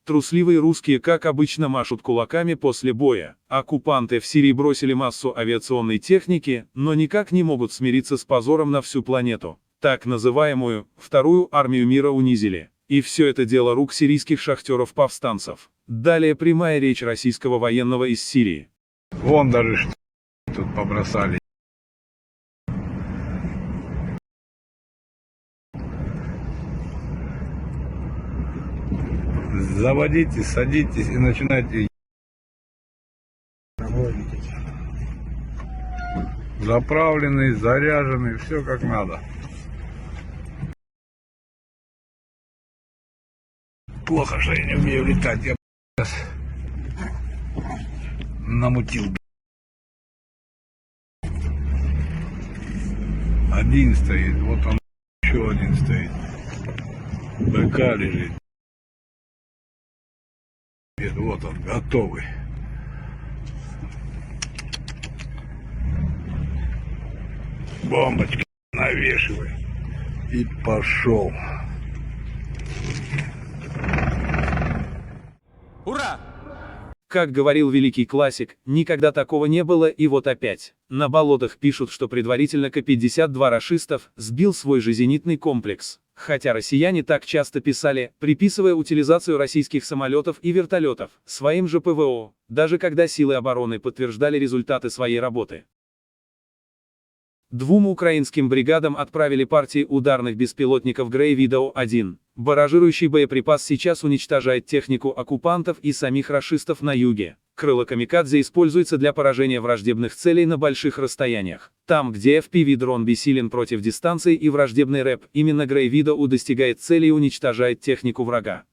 Трусливые русские, как обычно, машут кулаками после боя. Оккупанты в Сирии бросили массу авиационной техники, но никак не могут смириться с позором на всю планету. Так называемую «Вторую армию мира» унизили. И все это дело рук сирийских шахтеров-повстанцев. Далее прямая речь российского военного из Сирии. Вон даже тут побросали. Заводитесь, садитесь и начинайте. Заправленный, заряженный, все как надо. Плохо, что я не умею летать. Я сейчас намутил. Один стоит, вот он еще один стоит. БК лежит. Вот он, готовый. Бомбочки навешивай. И пошел. Ура! Как говорил великий классик, никогда такого не было, и вот опять. На болотах пишут, что предварительно К-52 рашистов сбил свой же зенитный комплекс. Хотя россияне так часто писали, приписывая утилизацию российских самолетов и вертолетов своим же ПВО, даже когда силы обороны подтверждали результаты своей работы. Двум украинским бригадам отправили партии ударных беспилотников Grey Widow-1. Баражирующий боеприпас сейчас уничтожает технику оккупантов и самих рашистов на юге. Крыло камикадзе используется для поражения враждебных целей на больших расстояниях. Там, где FPV-дрон бессилен против дистанции и враждебный рэп, именно Grey Widow достигает цели и уничтожает технику врага.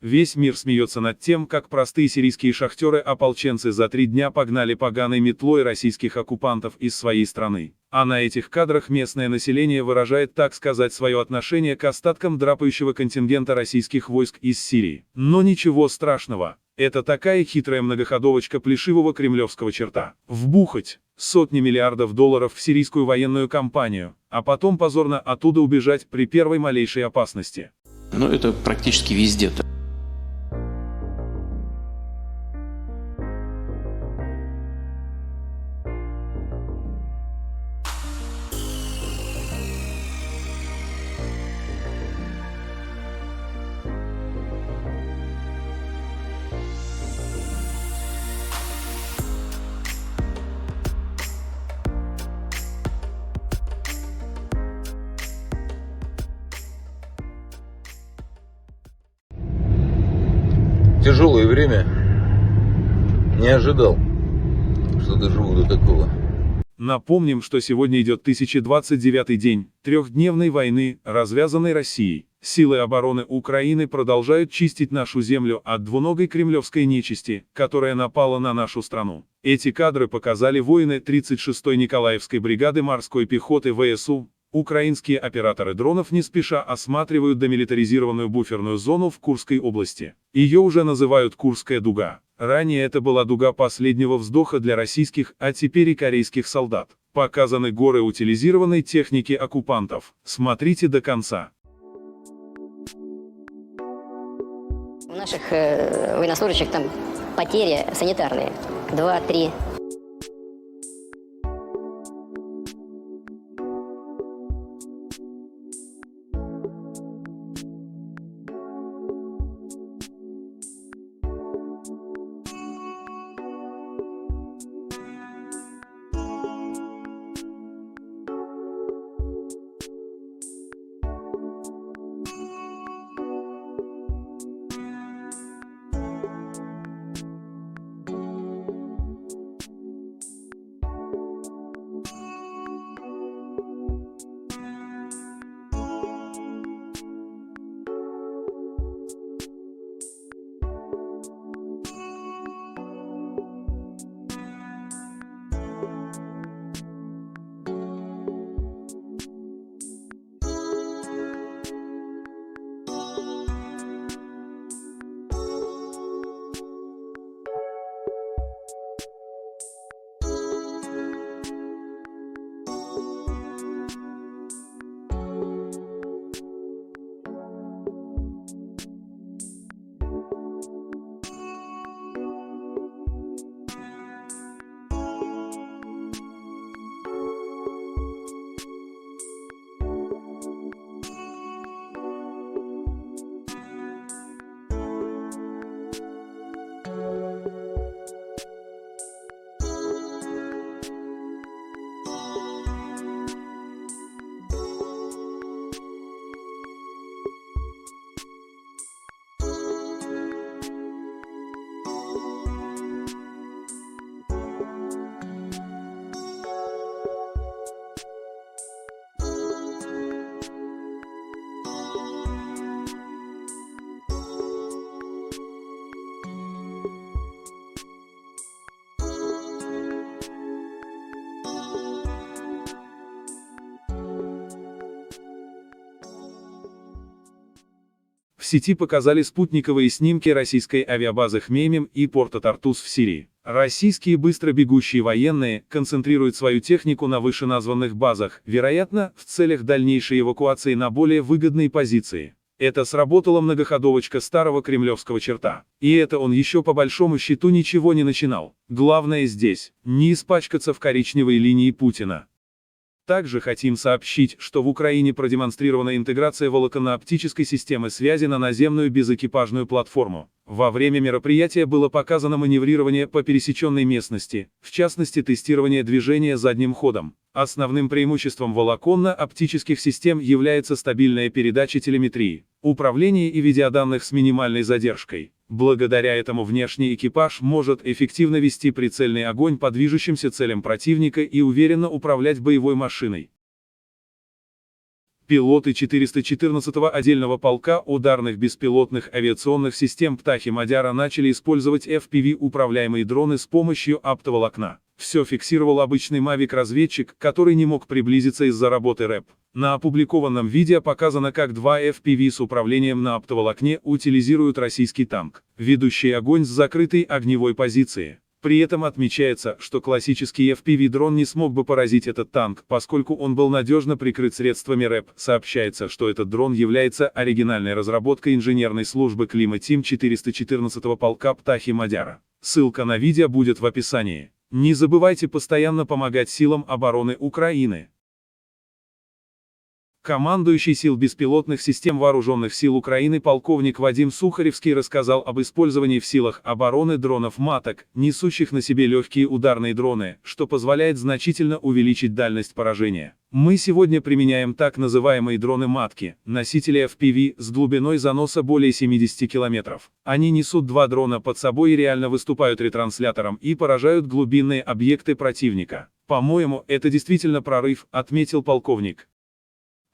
Весь мир смеется над тем, как простые сирийские шахтеры-ополченцы за 3 дня погнали поганой метлой российских оккупантов из своей страны. А на этих кадрах местное население выражает, так сказать, свое отношение к остаткам драпающего контингента российских войск из Сирии. Но ничего страшного. Это такая хитрая многоходовочка плешивого кремлевского черта. Вбухать сотни миллиардов долларов в сирийскую военную кампанию, а потом позорно оттуда убежать при первой малейшей опасности. Но это практически везде. Тяжелое время. Не ожидал, что доживу до такого. Напомним, что сегодня идет 1029-й день трехдневной войны, развязанной Россией. Силы обороны Украины продолжают чистить нашу землю от двуногой кремлевской нечисти, которая напала на нашу страну. Эти кадры показали воины 36-й Николаевской бригады морской пехоты ВСУ. Украинские операторы дронов не спеша осматривают демилитаризированную буферную зону в Курской области. Ее уже называют Курская дуга. Ранее это была дуга последнего вздоха для российских, а теперь и корейских солдат. Показаны горы утилизированной техники оккупантов. Смотрите до конца. У наших военнослужащих там потери санитарные. 2-3. В сети показали спутниковые снимки российской авиабазы Хмеймим и порта Тартус в Сирии. Российские быстробегущие военные концентрируют свою технику на вышеназванных базах, вероятно, в целях дальнейшей эвакуации на более выгодные позиции. Это сработала многоходовочка старого кремлевского черта. И это он еще по большому счету ничего не начинал. Главное здесь – не испачкаться в коричневой линии Путина. Также хотим сообщить, что в Украине продемонстрирована интеграция волоконно-оптической системы связи на наземную безэкипажную платформу. Во время мероприятия было показано маневрирование по пересеченной местности, в частности тестирование движения задним ходом. Основным преимуществом волоконно-оптических систем является стабильная передача телеметрии, управление и видеоданных с минимальной задержкой. Благодаря этому внешний экипаж может эффективно вести прицельный огонь по движущимся целям противника и уверенно управлять боевой машиной. Пилоты 414-го отдельного полка ударных беспилотных авиационных систем «Птахи Мадяра» начали использовать FPV-управляемые дроны с помощью оптоволокна. Все фиксировал обычный Mavic-разведчик, который не мог приблизиться из-за работы РЭП. На опубликованном видео показано, как два FPV с управлением на оптоволокне утилизируют российский танк, ведущий огонь с закрытой огневой позиции. При этом отмечается, что классический FPV-дрон не смог бы поразить этот танк, поскольку он был надежно прикрыт средствами РЭП. Сообщается, что этот дрон является оригинальной разработкой инженерной службы Клима-Тим 414-го полка «Птахи Мадяра». Ссылка на видео будет в описании. Не забывайте постоянно помогать силам обороны Украины. Командующий сил беспилотных систем Вооруженных сил Украины полковник Вадим Сухаревский рассказал об использовании в силах обороны дронов МАТОК, несущих на себе легкие ударные дроны, что позволяет значительно увеличить дальность поражения. Мы сегодня применяем так называемые дроны МАТКи, носители FPV, с глубиной заноса более 70 километров. Они несут два дрона под собой и реально выступают ретранслятором и поражают глубинные объекты противника. По-моему, это действительно прорыв, отметил полковник.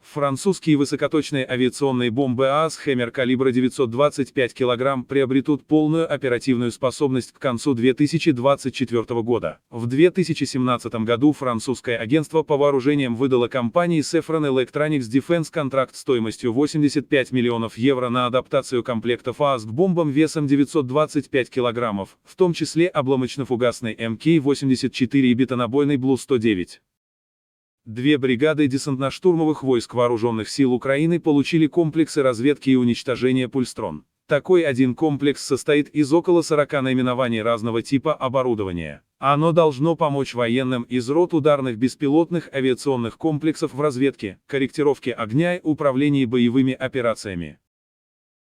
Французские высокоточные авиационные бомбы ААС «Хэммер» калибра 925 кг приобретут полную оперативную способность к концу 2024 года. В 2017 году французское агентство по вооружениям выдало компании Safran Electronics Defense контракт стоимостью 85 миллионов евро на адаптацию комплектов ААС к бомбам весом 925 кг, в том числе обломочно-фугасной МК-84 и бетонобойной БЛУ-109. Две бригады десантно-штурмовых войск Вооруженных сил Украины получили комплексы разведки и уничтожения «Пульстрон». Такой один комплекс состоит из около 40 наименований разного типа оборудования. Оно должно помочь военным из рот ударных беспилотных авиационных комплексов в разведке, корректировке огня и управлении боевыми операциями.